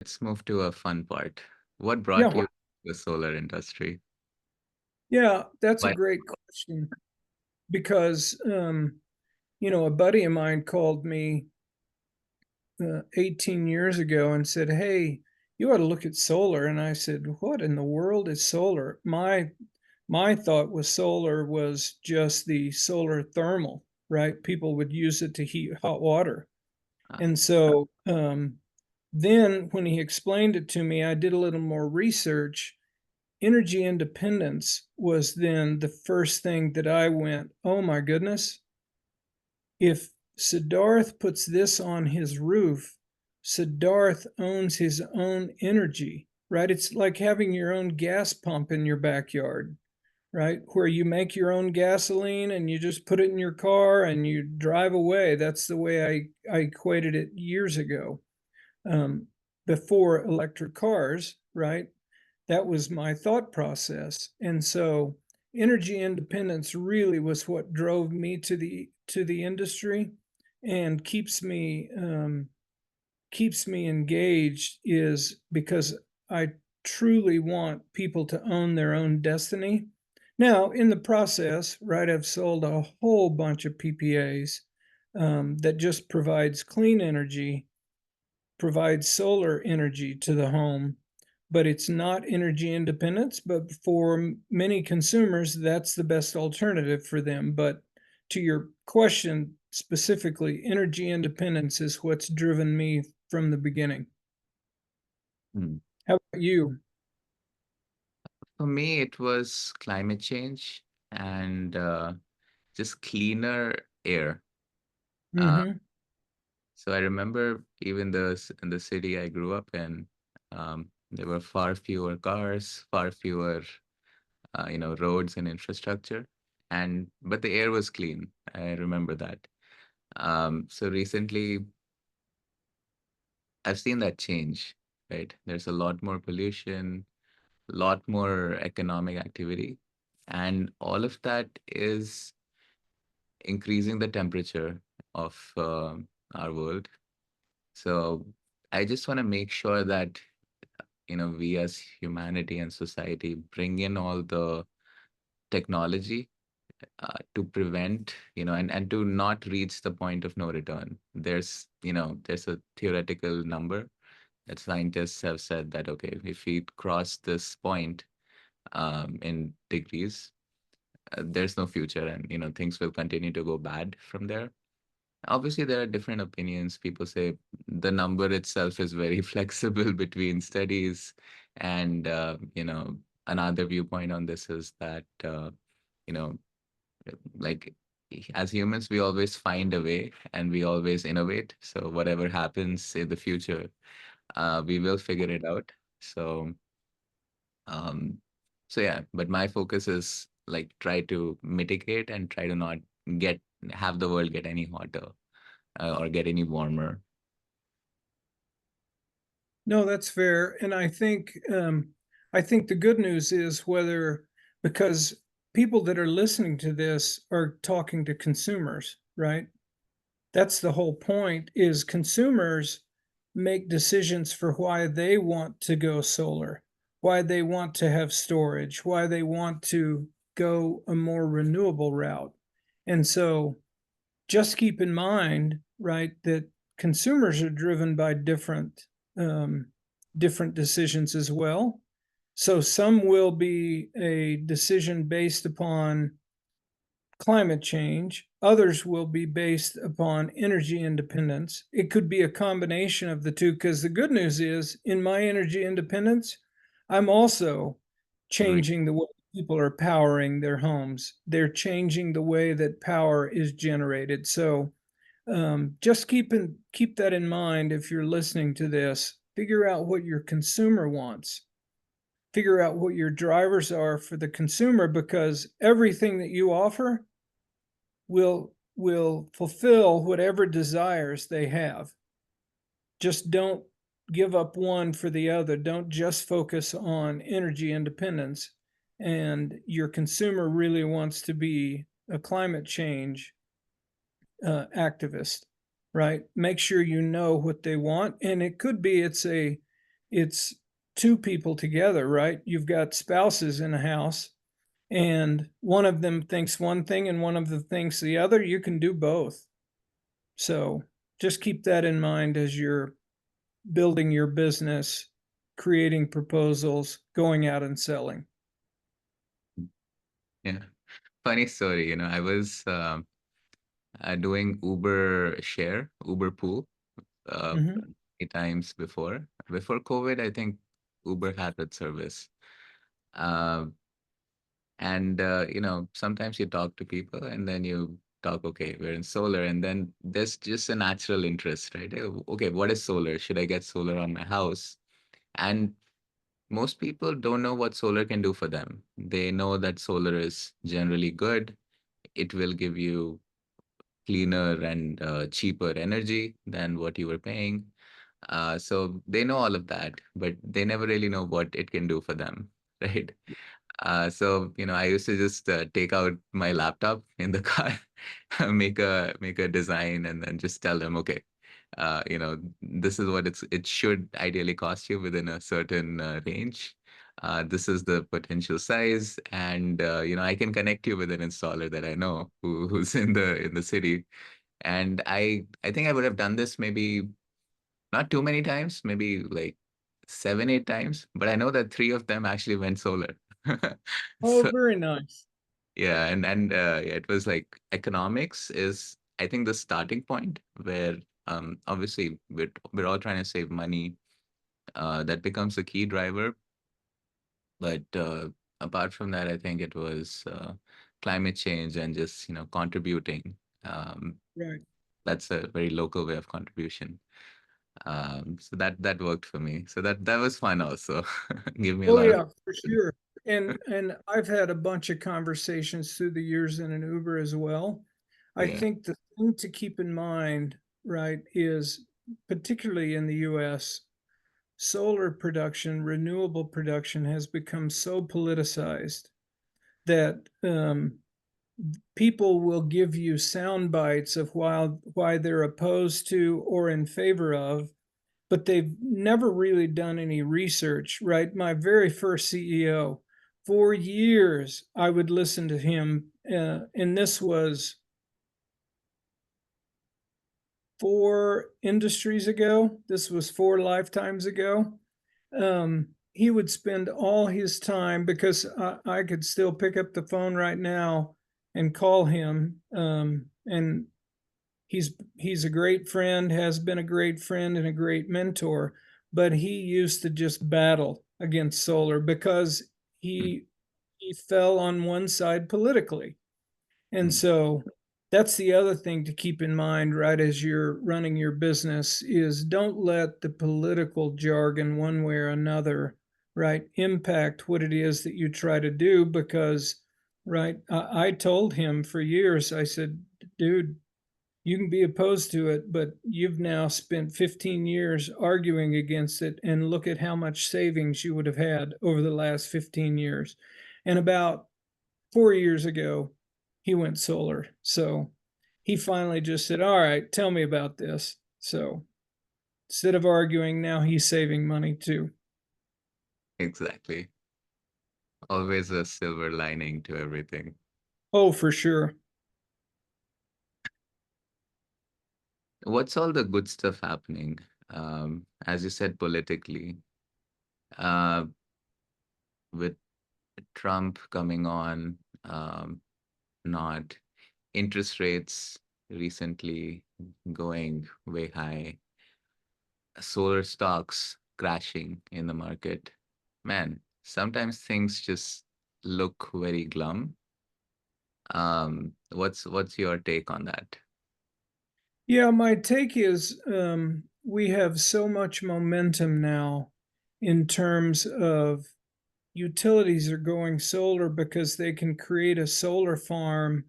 Let's move to a fun part. What brought Yeah, you to the solar industry? yeah, that's a Why? great question because a buddy of mine called me 18 years ago and said, "Hey, you ought to look at solar." And I said, "What in the world is solar?" My thought was solar was just the solar thermal, right? People would use it to heat hot water. Uh, And so then when he explained it to me, I did a little more research. Energy independence was then the first thing that I went, "Oh my goodness, if Siddharth puts this on his roof, Siddharth owns his own energy," right? It's like having your own gas pump in your backyard, right? Where you make your own gasoline and you just put it in your car and you drive away. That's the way I equated it years ago, um, before electric cars, right? That was my thought process. And so energy independence really was what drove me to the industry and keeps me engaged, is because I truly want people to own their own destiny. Now, in the process, right, I've sold a whole bunch of PPAs that just provides clean energy, provides solar energy to the home, but it's not energy independence. But for many consumers, that's the best alternative for them. But to your question specifically, energy independence is what's driven me from the beginning. hmm. How about you? For me, it was climate change and just cleaner air. Uh, Mm-hmm. so I remember even in the city I grew up in, there were far fewer cars, far fewer roads and infrastructure, and but the air was clean. I remember that. So recently, I've seen that change. Right, there's a lot more pollution, lot more economic activity, and all of that is increasing the temperature of our world. So I just want to make sure that we as humanity and society bring in all the technology to prevent and to not reach the point of no return. There's a theoretical number that scientists have said that, okay, if we cross this point in degrees, there's no future, and things will continue to go bad from there. Obviously, there are different opinions. People say the number itself is very flexible between studies, and another viewpoint on this is that you know like as humans we always find a way and we always innovate, so whatever happens in the future, we will figure it out. So um so yeah, but my focus is like try to mitigate and try to not get have the world get any hotter or get any warmer. No, that's fair. And I think the good news is whether, because people that are listening to this are talking to consumers, right? That's the whole point, is consumers make decisions for why they want to go solar, why they want to have storage, why they want to go a more renewable route. And so just keep in mind, right, that consumers are driven by um, different decisions as well. So some will be a decision based upon climate change. Others will be based upon energy independence. It could be a combination of the two, because the good news is in my energy independence, I'm also Agree. changing the way people are powering their homes. They're changing the way that power is generated. So just keep that in mind if you're listening to this. Figure out what your consumer wants. Figure out what your drivers are for the consumer, because everything that you offer will fulfill whatever desires they have. Just don't give up one for the other. Don't just focus on energy independence. And your consumer really wants to be a climate change activist, right? Make sure you know what they want, and it could be it's it's two people together, right? You've got spouses in a house and one of them thinks one thing and one of them thinks the other. You can do both. So just keep that in mind as you're building your business, creating proposals, going out and selling. Yeah. Funny story, I was doing Uber Pool, Mhm. many times before. Before COVID, I think Uber had that service. Uh, and sometimes you talk to people and then you talk, okay, we're in solar, and then there's just a natural interest, right? Okay, what is solar? Should I get solar on my house? And most people don't know what solar can do for them. They know that solar is generally good. It will give you cleaner and cheaper energy than what you were paying. So they know all of that, but they never really know what it can do for them, right? So I used to just take out my laptop in the car, make a design, and then just tell them, okay, this is what it should ideally cost you within a certain range. This is the potential size, and I can connect you with an installer that I know who's in the city. And I think I would have done this maybe not too many times, maybe like 7, 8 times, but I know that three of them actually went solar. Oh, So very nice. yeah, and yeah, it was like economics is, I think, the starting point where obviously we're all trying to save money. That becomes a key driver. But apart from that, I think it was climate change and just contributing. Um, Right. that's a very local way of contribution. So that worked for me. So that was fun also. Give me a Oh lot of yeah, for sure. And I've had a bunch of conversations through the years in an Uber as well. I yeah. think the thing to keep in mind, right, is particularly in the US, solar production, renewable production has become so politicized that people will give you sound bites of why they're opposed to or in favor of, but they've never really done any research, right? My very first CEO, for years, I would listen to him, and this was 4 industries ago. This was 4 lifetimes ago. He would spend all his time because I could still pick up the phone right now and call him. And he's a great friend, has been a great friend and a great mentor, but he used to just battle against solar because Mm, he fell on one side politically. And mm, so that's the other thing to keep in mind, right, as you're running your business is don't let the political jargon one way or another, right, impact what it is that you try to do because, right, I told him for years, I said, dude, you can be opposed to it, but you've now spent 15 years arguing against it, and look at how much savings you would have had over the last 15 years. And about 4 years ago, he went solar. So he finally just said, all right, tell me about this. So instead of arguing, now he's saving money too. exactly. Always a silver lining to everything. Oh, for sure. What's all the good stuff happening? As you said, politically, uh, with Trump coming on, not interest rates recently going way high, solar stocks crashing in the market. Man, sometimes things just look very glum. What's your take on that? Yeah, my take is we have so much momentum now in terms of utilities are going solar because they can create a solar farm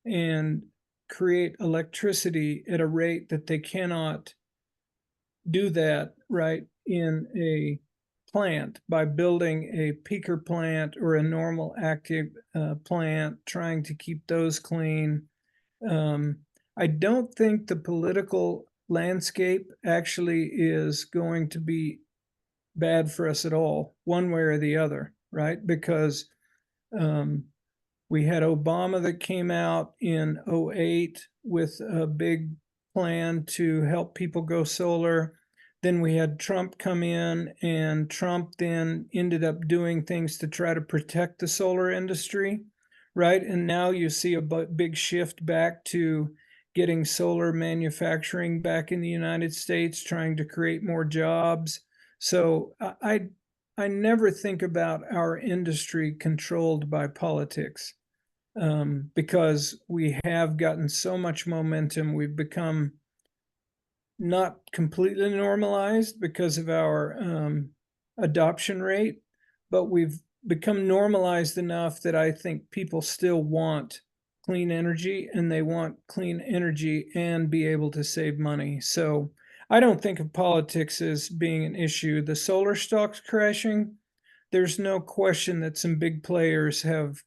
and create electricity at a rate that they cannot do that right in a plant by building a peaker plant or a normal active plant, trying to keep those clean. Um, I don't think the political landscape actually is going to be bad for us at all, one way or the other, right? Because um, we had Obama that came out in '08 with a big plan to help people go solar. Then we had Trump come in, and Trump then ended up doing things to try to protect the solar industry, right? And now you see a big shift back to getting solar manufacturing back in the United States, trying to create more jobs. So I never think about our industry controlled by politics, because we have gotten so much momentum. We've become not completely normalized because of our adoption rate, but we've become normalized enough that I think people still want clean energy, and they want clean energy and be able to save money. So I don't think of politics as being an issue. The solar stocks crashing, there's no question that some big players have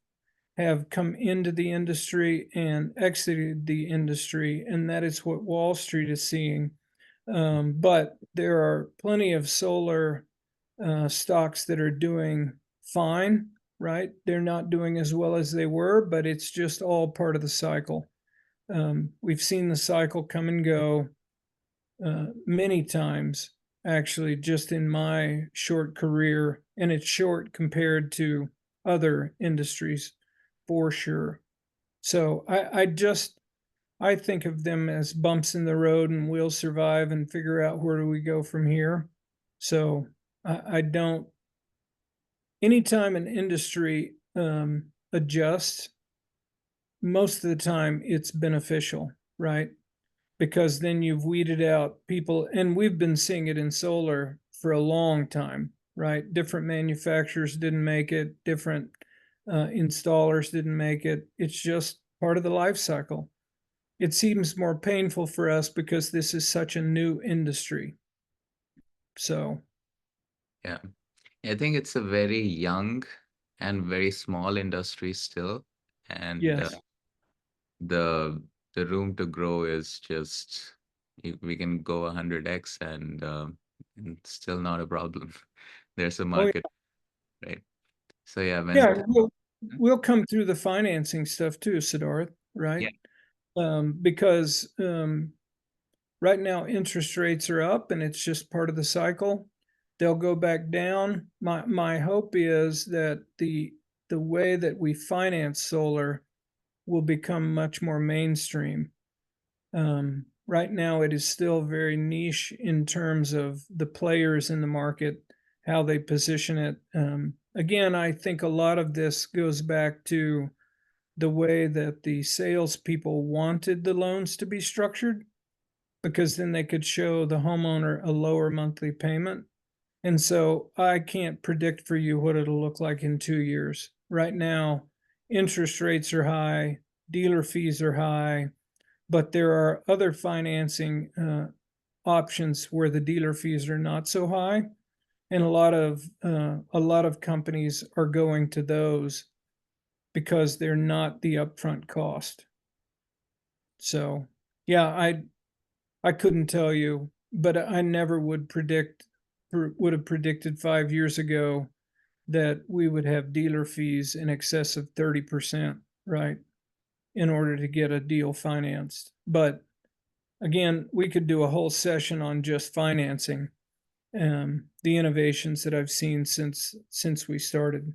come into the industry and exited the industry, and that is what Wall Street is seeing. But there are plenty of solar stocks that are doing fine, right? They're not doing as well as they were, but it's just all part of the cycle. We've seen the cycle come and go many times, actually, just in my short career, and it's short compared to other industries for sure. So I think of them as bumps in the road, and we'll survive and figure out where do we go from here. So I don't. Anytime an industry adjusts, most of the time it's beneficial, right? Because then you've weeded out people, and we've been seeing it in solar for a long time, right? Different manufacturers didn't make it, different installers didn't make it. It's just part of the life cycle. It seems more painful for us because this is such a new industry. So, Yeah. I think it's a very young and very small industry still, and yes. the the room to grow is just we can go 100x and still not a problem. There's a Oh, market, right? So yeah, when yeah. We'll come through the financing stuff too, Siddharth, right? yeah, Because right now interest rates are up, and it's just part of the cycle. They'll go back down. My hope is that the way that we finance solar will become much more mainstream. Right now, it is still very niche in terms of the players in the market, how they position it. Again, I think a lot of this goes back to the way that the salespeople wanted the loans to be structured, because then they could show the homeowner a lower monthly payment. And so I can't predict for you what it'll look like in 2 years. Right now, interest rates are high, dealer fees are high, but there are other financing options where the dealer fees are not so high, and a lot of companies are going to those because they're not the upfront cost. So, yeah, I couldn't tell you, but I never would have predicted 5 years ago that we would have dealer fees in excess of 30%, right, in order to get a deal financed. But again, we could do a whole session on just financing, the innovations that I've seen since we started.